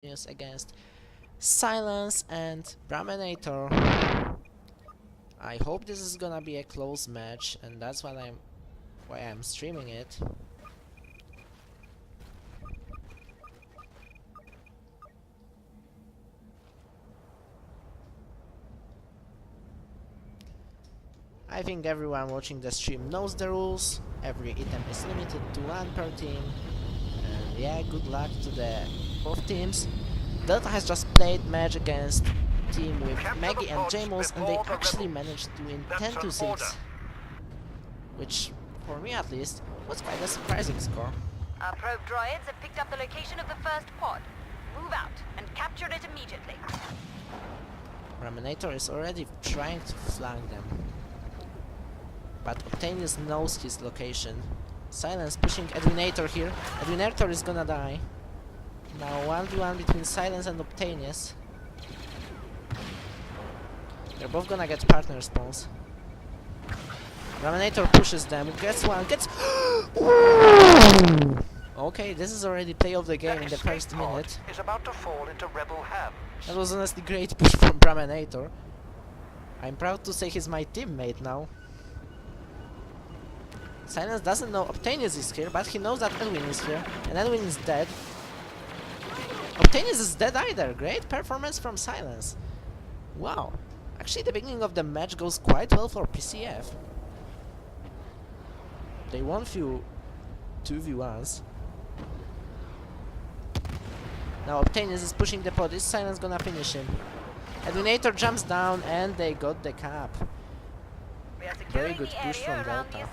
continues against Silence and Brahminator. I hope this is gonna be a close match, and that's why I'm streaming it. I think everyone watching the stream knows the rules. Every item is limited to one per team. And yeah, good luck to the both teams. Delta has just played match against team with Maggie and Jamos, and they actually managed to win 10-6, which, for me at least, was quite a surprising score. Our probe droids have picked up the location of the first pod. Move out and capture it immediately. Brahminator is already trying to flank them, but Octavius knows his location. Silence pushing Edwinator here. Edwinator is gonna die. Now 1v1 between Silence and Octavius. They're both gonna get partner spawns. Brahminator pushes them, gets one, gets... Okay, this is already play of the game in the first minute. Is about to fall into rebel hands. That was honestly great push from Brahminator. I'm proud to say he's my teammate now. Silence doesn't know Octavius is here, but he knows that Edwin is here, and Edwin is dead. Octavius is dead either. Great performance from Silence. Wow. Actually, the beginning of the match goes quite well for PCF. They won few 2v1s. Now Octavius is pushing the pod. Is Silence gonna finish him? Edwinator jumps down, and they got the cap. Very good push from Delta.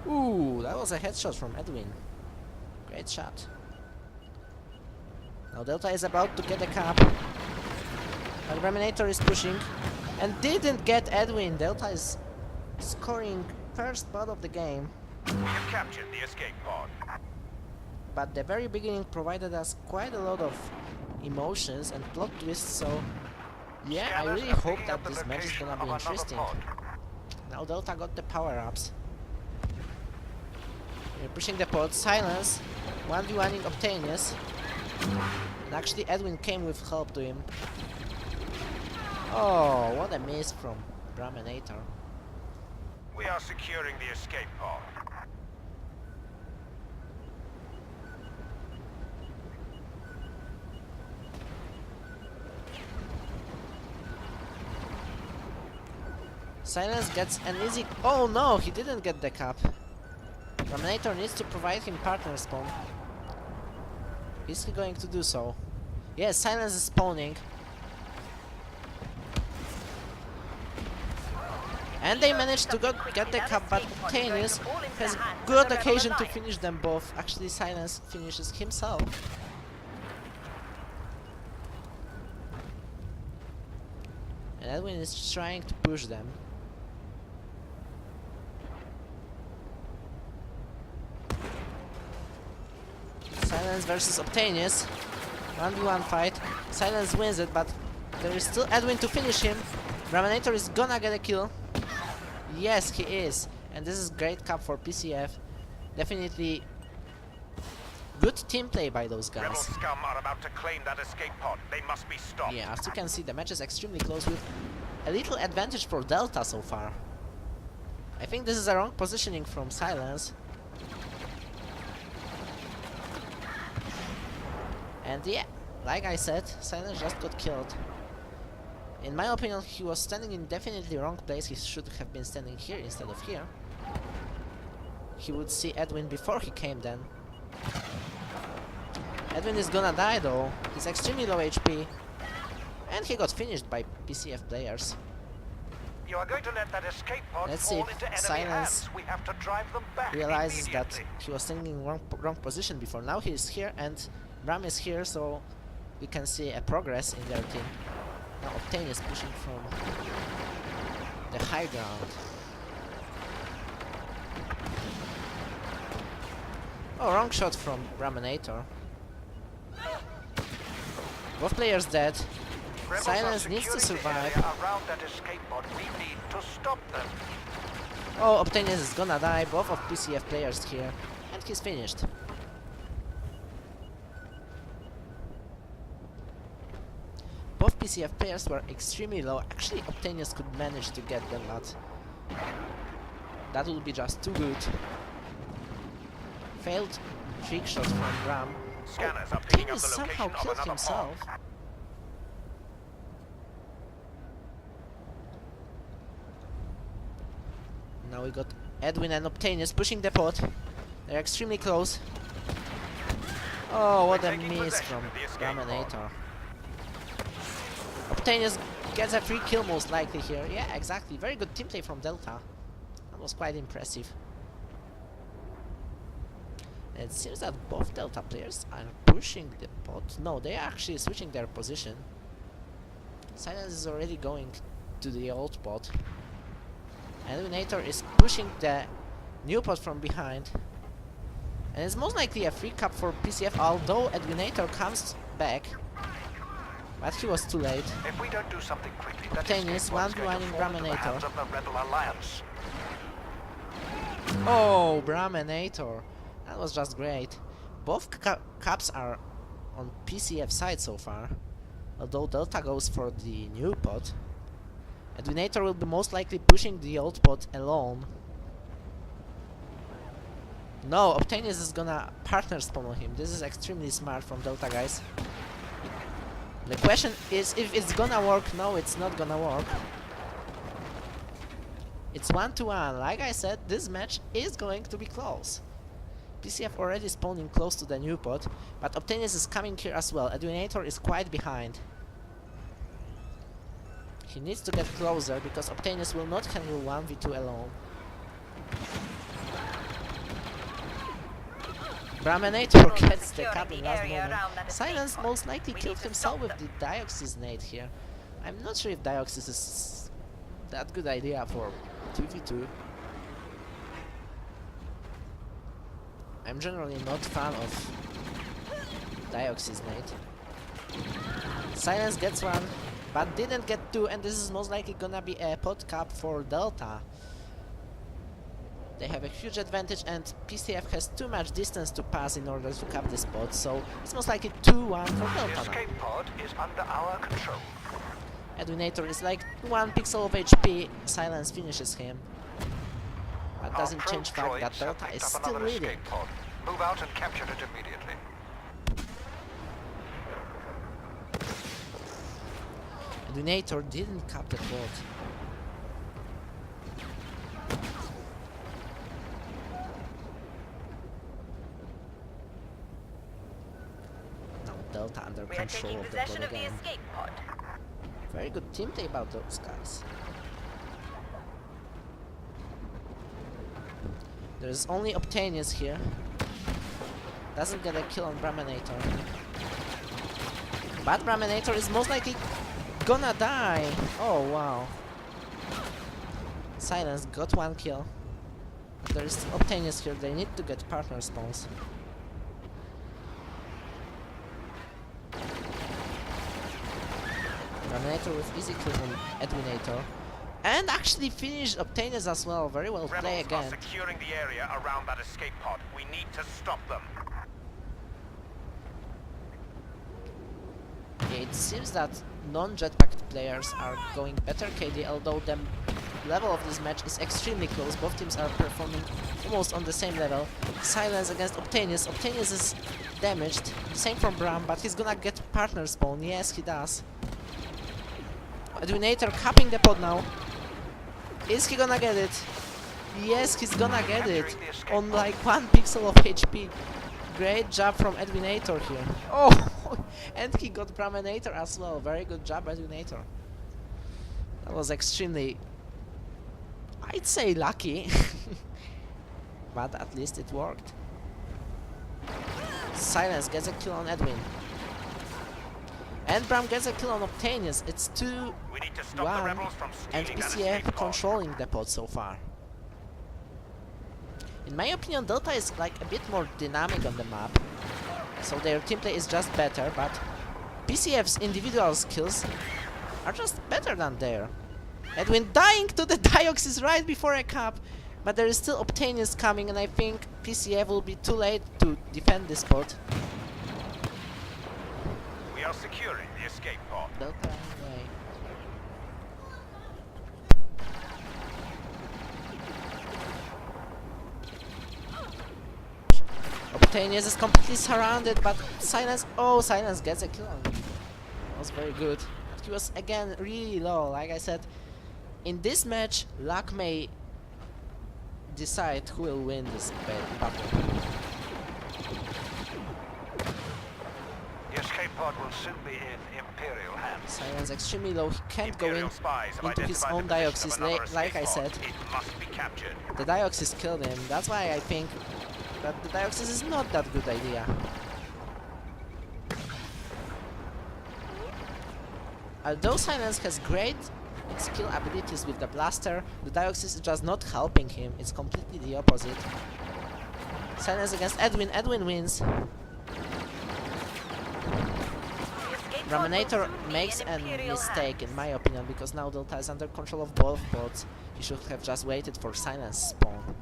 Ooh, that was a headshot from Edwin. Great shot. Now Delta is about to get a cap. But Brahminator is pushing and didn't get Edwin. Delta is scoring first part of the game. You captured the escape pod. But the very beginning provided us quite a lot of emotions and plot twists, so yeah, I really hope that this match is gonna be interesting. Now Delta got the power-ups. We're pushing the pod. Silence 1v1ing Octavius, and actually Edwin came with help to him. Oh, what a miss from Brahminator. We are securing the escape pod. Silence gets an easy... Oh no, he didn't get the cap. Brahminator needs to provide him partner spawn. Is he going to do so? Yes, Silence is spawning. And they managed to get the cap, but Octavius has good occasion to finish them both. Actually, Silence finishes himself. And Edwin is trying to push them. Silence versus Octavius. 1v1 fight. Silence wins it, but there is still Edwin to finish him. Brahminator is gonna get a kill. Yes, he is. And this is great cap for PCF. Definitely good team play by those Rebel guys. scum are about to claim that escape pod. They must be stopped. Yeah, as you can see, the match is extremely close with a little advantage for Delta so far. I think this is a wrong positioning from Silence. And yeah, like I said, Silence just got killed. In my opinion, he was standing in definitely wrong place. He should have been standing here instead of here. He would see Edwin before he came then. Edwin is gonna die though. He's extremely low HP. And he got finished by PCF players. You are going to let that escape pod Let's see fall if into enemy Silence hands. We have to drive them back realizes that immediately. he was standing in wrong position before. Now he is here and Bram is here, so we can see a progress in their team. Now Octavius pushing from the high ground. Oh, wrong shot from Brahminator. Both players dead. Rebels Silence are needs to securing the survive. area around that escape pod. We need to stop them. Oh, Obtainius is gonna die, both of PCF players here, and he's finished. Both PCF players were extremely low. Actually, Obtainius could manage to get them, but that would be just too good. Failed trick shot from Bram. Scanners are picking up Obtainius the somehow location of killed another himself. pod. Now we got Edwin and Obtainius pushing the pod. They're extremely close. Oh, what a Taking miss possession from of the escape pod. Braminator. Obtainius gets a free kill most likely here. Yeah, exactly. Very good team play from Delta. That was quite impressive. It seems that both Delta players are pushing the pod. No, they are actually switching their position. Silence is already going to the old pod. Eliminator is pushing the new pod from behind. And it's most likely a free cap for PCF, although Eliminator comes back. But he was too late. If we don't do something quickly, that Obtainius, escape pod is going to one-to-one in fall into the Braminator. hands of the Rebel Alliance. Oh, Braminator. That was just great. Both caps are on PCF side so far. Although Delta goes for the new pod. Edwinator will be most likely pushing the old pod alone. No, Obtainius is gonna partner spawn on him. This is extremely smart from Delta, guys. The question is if it's gonna work. No, it's not gonna work. It's 1-1. Like I said, this match is going to be close. PCF already spawning close to the new pod, but Obtainius is coming here as well. Edwinator is quite behind. He needs to get closer because Obtainius will not handle 1v2 alone. Braminator gets the cap in last moment. Silence most likely killed himself with the Dioxys nade here. I'm not sure if Dioxys is that good idea for 2v2. I'm generally not fan of Dioxys nade. Silence gets one, but didn't get two, and this is most likely gonna be a pod cap for Delta. They have a huge advantage, and PCF has too much distance to pass in order to cap this pod, so it's most likely 2-1 for The Delta now. escape pod is under our control. Edwinator is like 1 pixel of HP, Silence finishes him. That Our doesn't probe change fact that droids have Delta picked is up still another leading. escape pod. Move out and capture it immediately. Edwinator didn't cap the pod. Now Delta under We are control taking of the pod possession of the again. escape pod. Very good team play about those guys. There's only Obtainius here. Doesn't get a kill on Braminator. But Braminator is most likely gonna die. Oh wow. Silence got 1 kill. There is Obtainius here. They need to get partner spawns. Braminator with easy kill on Edwinator. And actually finished Obtainius as well. Very well played Rebels are again. securing the area around that escape pod. We need to stop them. It seems that non-jetpacked players are going better KD, although the level of this match is extremely close. Both teams are performing almost on the same level. Silence against Obtainius. Obtainius is damaged. Same from Bram, but he's gonna get partner spawn. Yes, he does. Edwinator capping the pod now. Is he gonna get it? Yes, he's gonna get it. On like 1 pixel of HP. Great job from Edwinator here. Oh, and he got Braminator as well. Very good job, Edwinator. That was extremely, I'd say, lucky. But at least it worked. Silence gets a kill on Edwin. And Bram gets a kill on Obtainius. It's 2-1, We need to stop the rebels from and stealing that PCF escape pod. controlling the pod so far. In my opinion, Delta is like a bit more dynamic on the map, so their team play is just better, but PCF's individual skills are just better than there. Edwin dying to the Dioxys right before a cap, but there is still Obtainius coming, and I think PCF will be too late to defend this spot. We are securing the escape pod. Delta anyway. Obtainius is completely surrounded, but Silence... Oh, Silence gets a kill on him. That was very good. But he was again really low. Like I said, in this match, luck may decide who will win this battle. The escape pod will soon be in Imperial hands. Silence extremely low. He can't go Imperial spies have into his identified own the position Dioxys. of another Like I escape said, pod. It must be captured. the Dioxys killed him. That's why I think that the Dioxys is not that good idea. Although Silence has great skill abilities with the blaster, the Dioxys is just not helping him. It's completely the opposite. Silence against Edwin. Edwin wins. Raminator makes a mistake in my opinion, because now Delta is under control of both bots. He should have just waited for Silence spawn.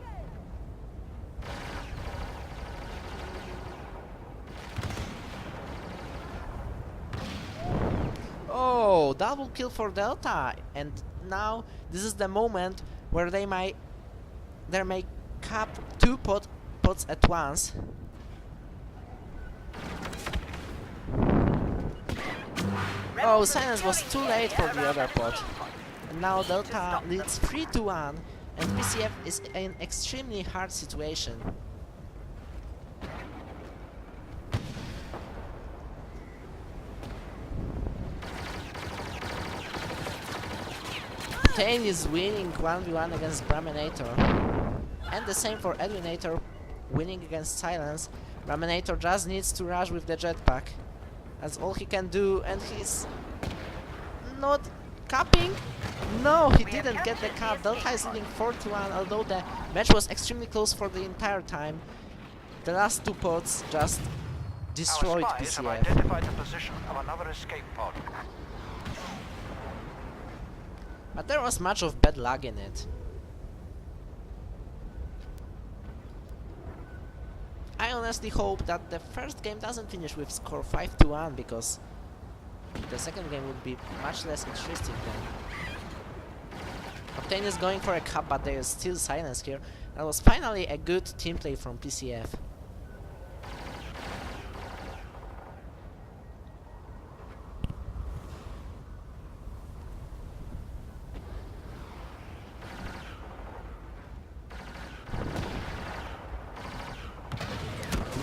Oh, double kill for Delta, and now this is the moment where they may cap two pods at once. Oh, Silence was too late for the other pod. And now Delta leads 3-1, and PCF is in an extremely hard situation. Tane is winning 1v1 against Braminator. And the same for Edwinator, winning against Silence. Braminator just needs to rush with the jetpack. That's all he can do, and he's not capping. No, he didn't get the cap. Delta is leading 4-1, although the match was extremely close for the entire time. The last two pods just destroyed Our spies have PCF. identified the position of another escape pod. But there was much of bad lag in it. I honestly hope that the first game doesn't finish with score 5-1, because the second game would be much less interesting then. Obtain is going for a cap, but there is still Silence here. That was finally a good team play from PCF.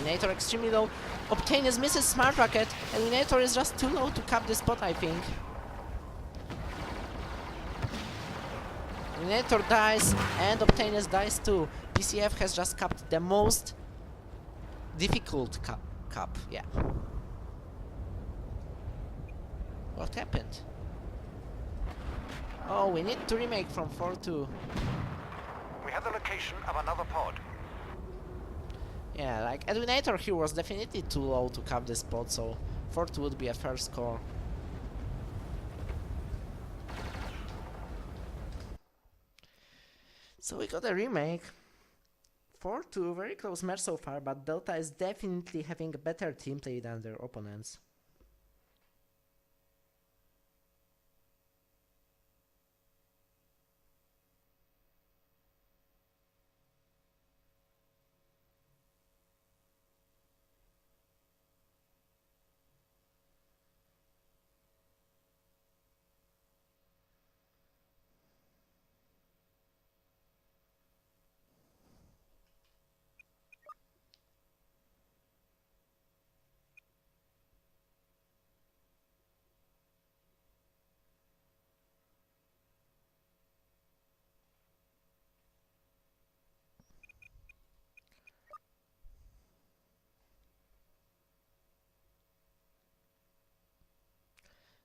Eliminator extremely low. Obtainius misses Smart Rocket. Eliminator is just too low to cap this spot, I think. Eliminator dies and Obtainius dies too. PCF has just capped the most difficult cap, yeah. What happened? Oh, we need to remake from 4-2. We have the location of another pod. Yeah, like Edwinator here was definitely too low to cap this spot, so 4-2 would be a fair score. So we got a remake. 4-2, very close match so far, but Delta is definitely having a better team play than their opponents.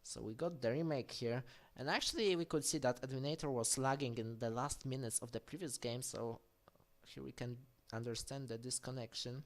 So we got the remake here, and actually we could see that Edwinator was lagging in the last minutes of the previous game, so here we can understand the disconnection.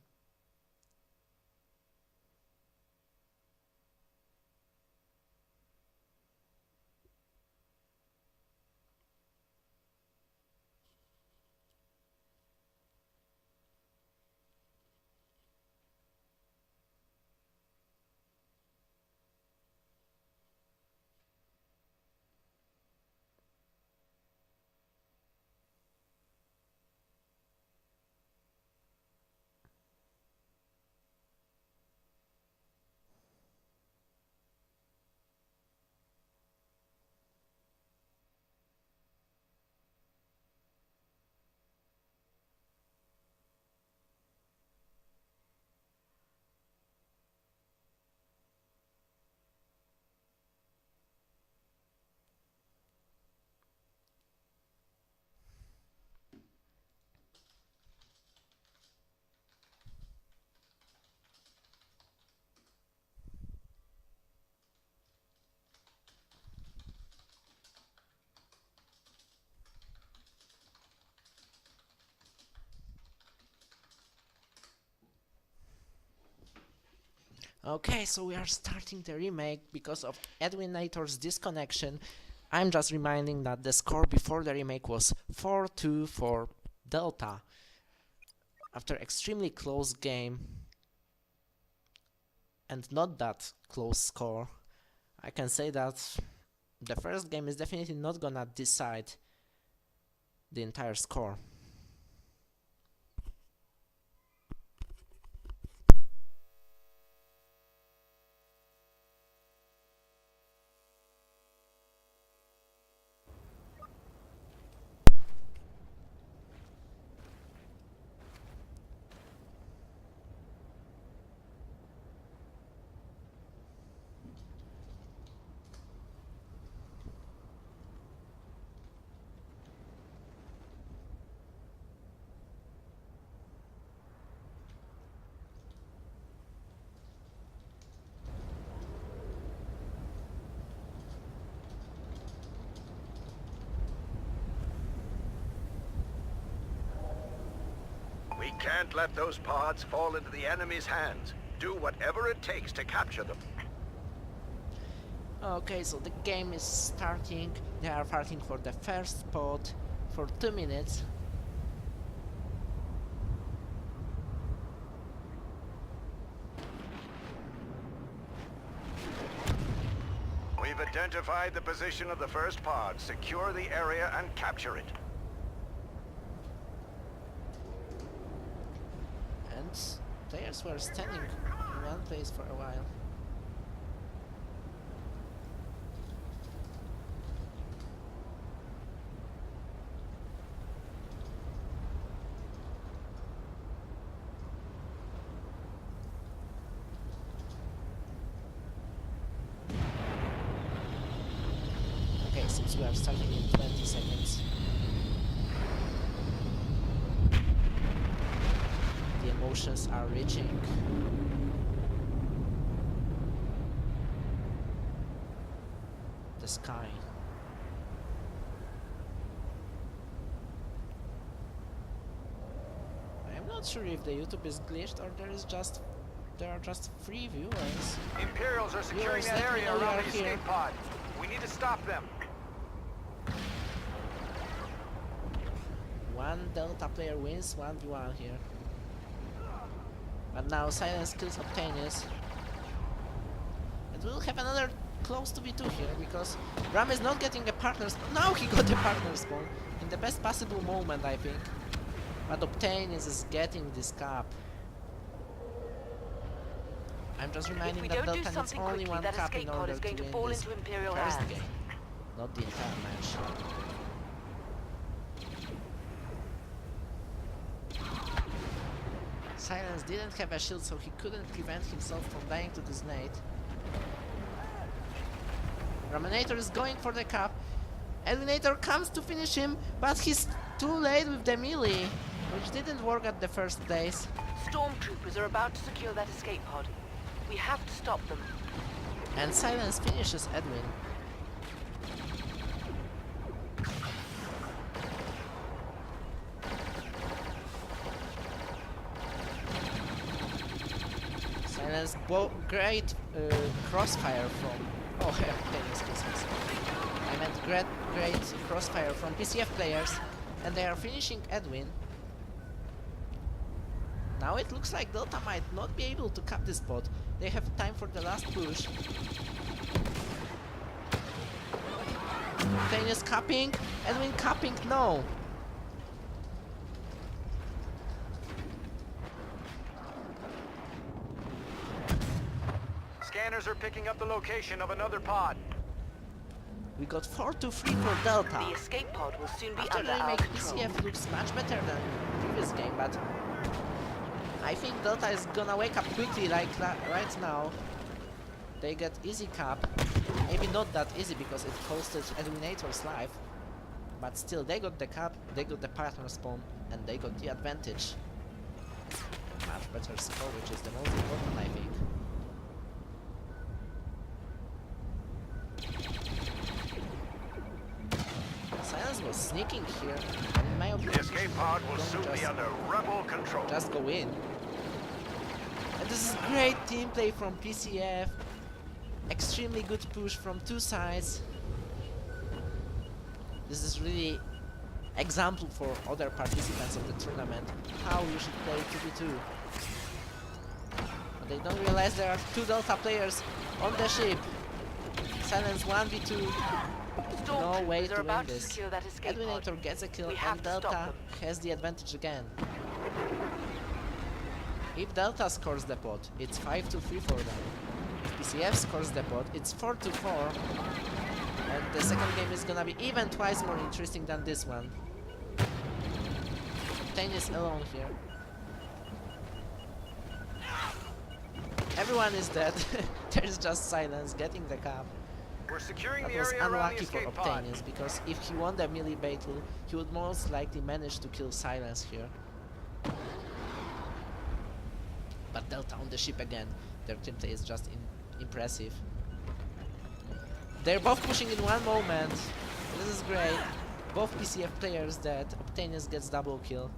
Okay, so we are starting the remake because of Edwinator's disconnection. I'm just reminding that the score before the remake was 4-2 for Delta. After extremely close game and not that close score, I can say that the first game is definitely not gonna decide the entire score. We can't let those pods fall into the enemy's hands. Do whatever it takes to capture them. Okay, so the game is starting. They are fighting for the first pod for 2 minutes. We've identified the position of the first pod. Secure the area and capture it. And players were standing in one place for a while. Okay, since we are starting in 20 seconds. The emotions are reaching the sky. I'm not sure if the YouTube is glitched or there are just free viewers. Imperials are securing Viewers, that let me area know you around are the here. escape pod. We need to stop them. One Delta player wins 1v1 here. But now silence kills Obtainius. And we'll have another close to v2 here because Ram is not getting a partner spawn. Now he got a partner spawn in the best possible moment, I think. But Obtainius is getting this cap. I'm just reminding that Delta needs only one that cap in escape pod order is going to to win fall this into Imperial first hands. game. Not the entire match. Silence didn't have a shield, so he couldn't prevent himself from dying to this nade. Raminator is going for the cap. Eliminator comes to finish him, but he's too late with the melee, which didn't work at the first place. Stormtroopers are about to secure that escape pod. We have to stop them. And Silence finishes Edwin. Silence, great crossfire from... Oh, excuse me. I meant great crossfire from PCF players, and they are finishing Edwin. Now it looks like Delta might not be able to cap this spot. They have time for the last push. Obtainius capping, Edwin capping, no! Scanners are picking up the location of another pod. We got 4-3 for Delta. The escape pod will soon be After under the our remake, control. PCF looks much better than previous game, but I think Delta is gonna wake up quickly like right now. They get easy cap. Maybe not that easy because it costed Eliminator's life. But still, they got the cap, they got the partner spawn, and they got the advantage. Much better score, which is the most important, I think. Silence was sneaking here, and in my opinion, The escape pod will soon be under rebel control. just go in. And this is great team play from PCF. Extremely good push from two sides. This is really example for other participants of the tournament how you should play 2v2. But they don't realize there are two Delta players on the ship. Silence 1v2. No way to win this. Edwinator gets a kill and Delta has the advantage again. If Delta scores the pot, it's 5-3 for them. If PCF scores the pot, it's 4-4. And the second game is gonna be even twice more interesting than this one. Tane is alone here. Everyone is dead. There's just Silence getting the cap. We're securing That the was area around the unlucky for escape pod. Optanius, because if he won the melee battle, he would most likely manage to kill Silence here. But Delta on the ship again. Their team play is just impressive. They're both pushing in one moment. This is great. Both PCF players dead. Optanius gets double kill.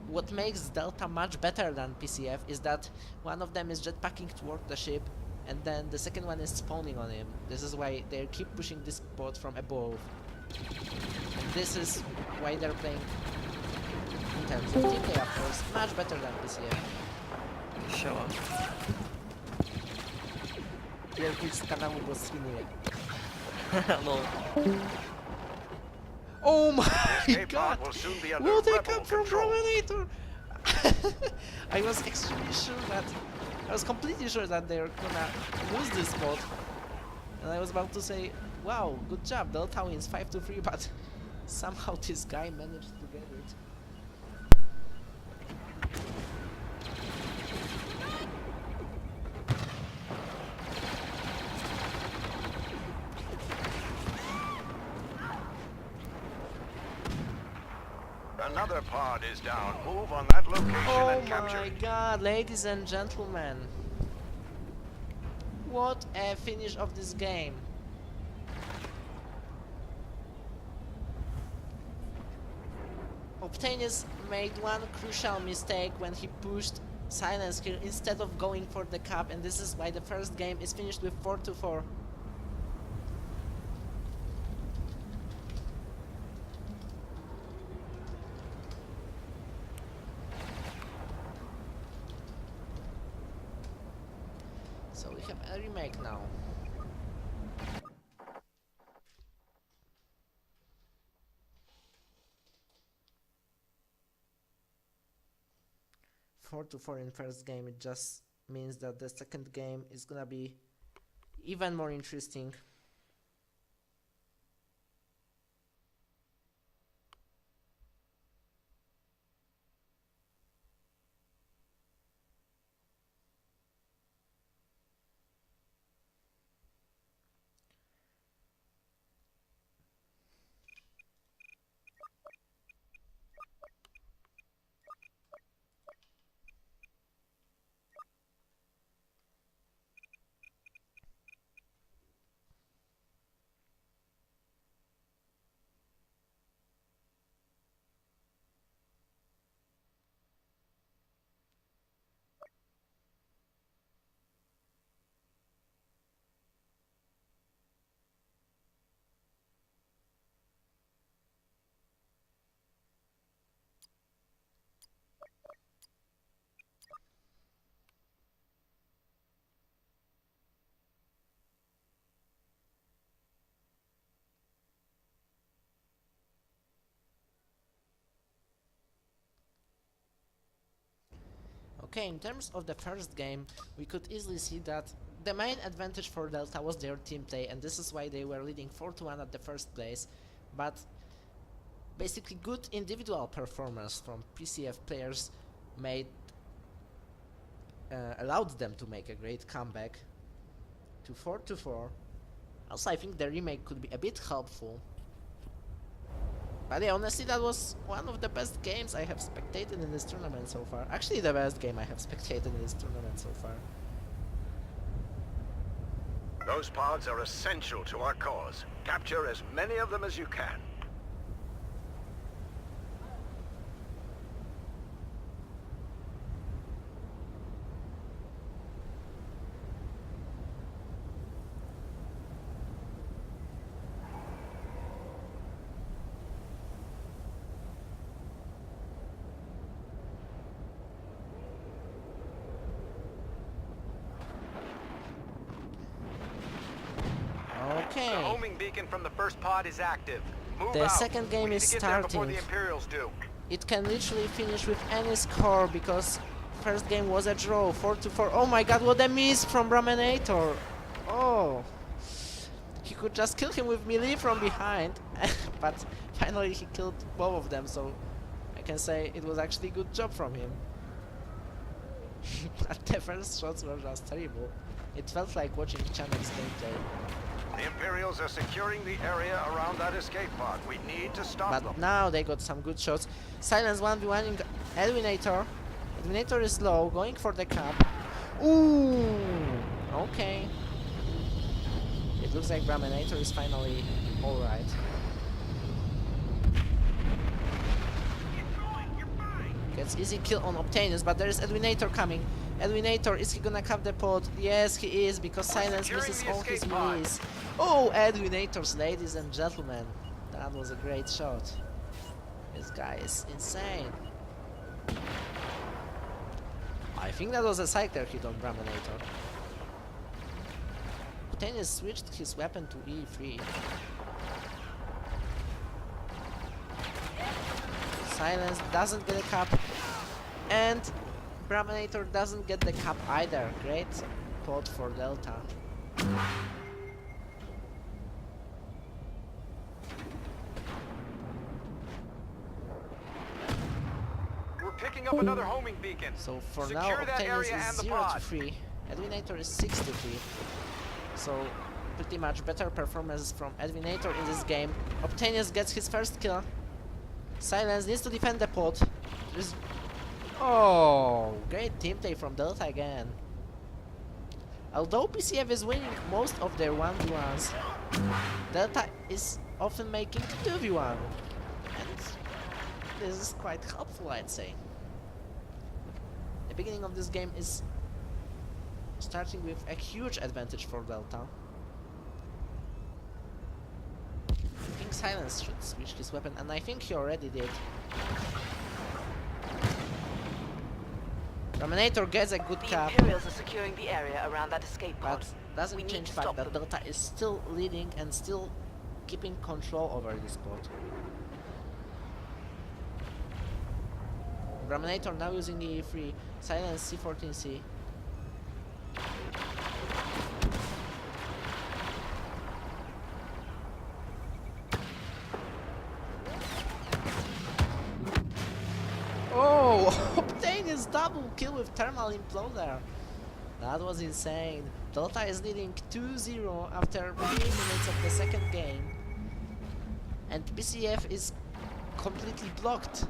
What makes Delta much better than PCF is that one of them is jetpacking toward the ship and then the second one is spawning on him. This is why they keep pushing this bot from above. And this is why they're playing in terms of team play, of course, much better than PCF. Siema. Wielki z kanału go streamuje. No. Oh my Escape god! pod will soon be under What I rebel come from control. Prominator! I was extremely sure that... I was completely sure that they're gonna lose this spot. And I was about to say, wow, good job, Delta wins 5-3, but somehow this guy managed to get it. Another pod is down. Move on that location Oh and capture my it. god, ladies and gentlemen. What a finish of this game. Optanius made one crucial mistake when he pushed Silence here instead of going for the cap, and this is why the first game is finished with 4-4. So we have a remake now. Four to four in first game, it just means that the second game is gonna be even more interesting. Okay, in terms of the first game, we could easily see that the main advantage for Delta was their team play, and this is why they were leading 4-1 at the first place. But basically good individual performance from PCF players made allowed them to make a great comeback to 4-4. Also, I think the remake could be a bit helpful. But yeah, honestly, that was one of the best games I have spectated in this tournament so far. Actually, the best game I have spectated in this tournament so far. Those pods are essential to our cause. Capture as many of them as you can. Okay. The homing beacon from the first pod is active. Move The out. second game We need is to get there before starting. the Imperials do. It can literally finish with any score because first game was a draw, 4-4. Oh my god, what a miss from Raminator! Oh, he could just kill him with melee from behind, but finally he killed both of them. So I can say it was actually a good job from him. But the first shots were just terrible. It felt like watching Chanek's gameplay. The Imperials are securing the area around that escape pod. We need to stop But them. now they got some good shots. Silence 1v1 Edwinator. Edwinator is low, going for the cap. Ooh, okay. It looks like Raminator is finally alright. Gets easy kill on Obtainus, but there is Edwinator coming. Edwinator, is he gonna cap the pod? Yes, he is, because Silence Securing misses the all his escape pod. melees. Oh, Edwinators, ladies and gentlemen. That was a great shot. This guy is insane. I think that was a cycler hit on Raminator. Obtainus switched his weapon to E3. Silence doesn't get a cap, and Raminator doesn't get the cap either. Great pod for Delta. We're picking up another homing beacon. So for Secure now, that Obtainus area is and the 0-3. Edwinator is 6-3. So pretty much better performance from Edwinator in this game. Obtainus gets his first kill. Silence needs to defend the pod. There's oh, great team play from Delta again. Although PCF is winning most of their 1v1s, Delta is often making 2v1. And this is quite helpful, I'd say. The beginning of this game is starting with a huge advantage for Delta. I think Silence should switch his weapon, and I think he already did. Raminator gets a good The cap, Imperials are securing the area around that escape pod. but doesn't We need change to fact stop that them. Delta is still leading and still keeping control over this pod. Raminator now using the E3, Silence C14C. Oh, obtain his double kill with thermal imploder. That was insane. Delta is leading 2-0 after 3 minutes of the second game. And PCF is completely blocked.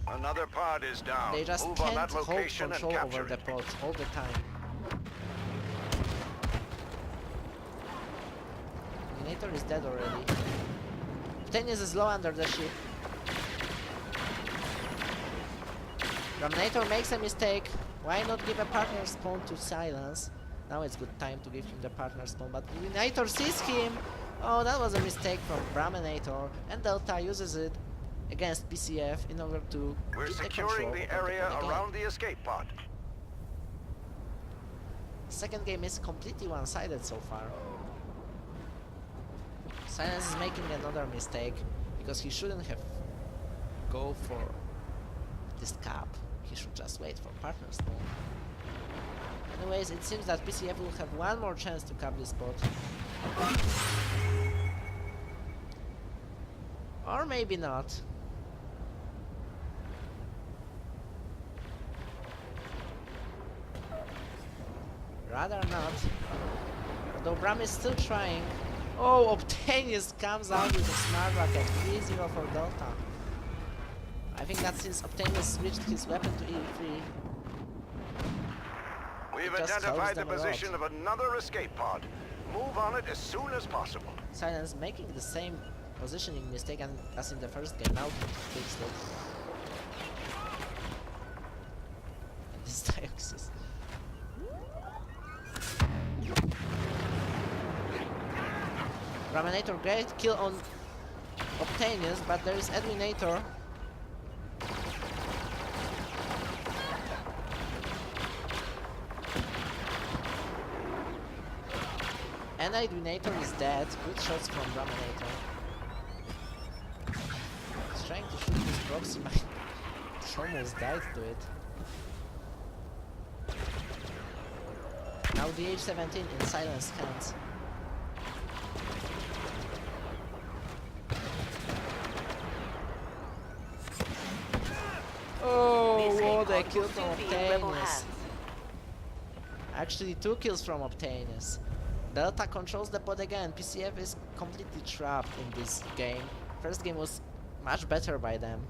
Another pod is down. They just Move on can't that hold location and control over capture the it. pods all the time. Terminator is dead already. Tennis is low under the ship. Terminator makes a mistake. Why not give a partner spawn to Silence? Now it's good time to give him the partner spawn, but Terminator sees him. Oh, that was a mistake from Braminator, and Delta uses it against PCF in order to We're keep the securing control the over area game. around the escape pod. Second game is completely one-sided so far. Silence is making another mistake because he shouldn't have go for this cap. He should just wait for partner spawn. Anyways, it seems that PCF will have one more chance to cap this spot. Or maybe not. Rather not. Although Bram is still trying. Oh, Obtainus comes out with a smart rocket. 3-0 for Delta. I think that since Obtainus switched his weapon to E3. We've It just identified helps the them a lot. position of another escape pod. Move on it as soon as possible. Silence making the same positioning mistake as in the first game. Now he fixed it. This Dioxys. Raminator, great kill on Obtainus, but there is Edwinator. And Edwinator is dead. Good shots from Raminator. He's trying to shoot his proxy mine. He almost died to it. Now the H-17 in Silence hands. Oh, what a kill from Optainus. Actually 2 kills from Optainus. Delta controls the pod again. PCF is completely trapped in this game. First game was much better by them.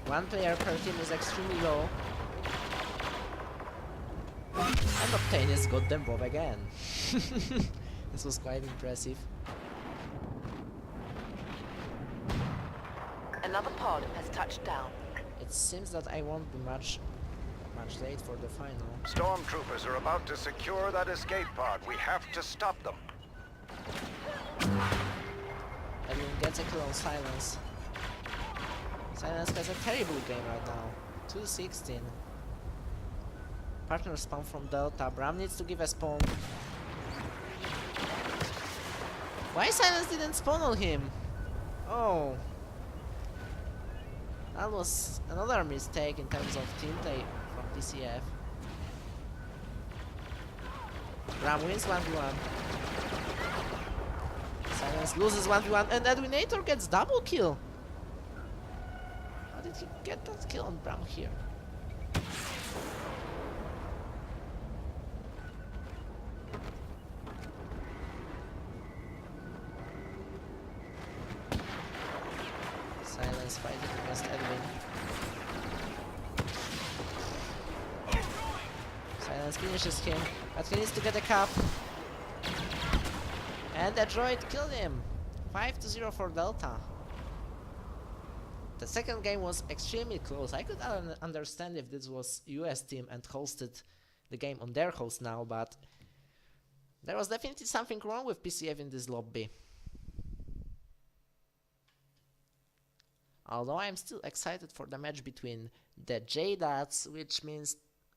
One player per team is extremely low. And Optainus got them both again. This was quite impressive. Another pod has touched down. It seems that I won't be much late for the final. Stormtroopers are about to secure that escape pod. We have to stop them. Everyone gets a kill on Silence. Silence has a terrible game right now. 2-16. Partner spawn from Delta. Bram needs to give a spawn. Why Silence didn't spawn on him? Oh. That was another mistake in terms of team play from PCF. Bram wins 1v1. Silence loses 1v1 and Edwinator gets double kill. How did he get that kill on Bram here? Silence fighting against Edwin. Silence finishes him, but he needs to get a cap. And the droid killed him! 5-0 for Delta. The second game was extremely close. I could understand if this was US team and hosted the game on their host now, but there was definitely something wrong with PCF in this lobby. Although I'm still excited for the match between the J-Dats, which means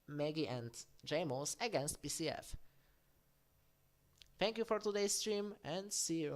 Maggie and Jamos, against PCF. Thank you for today's stream and see you.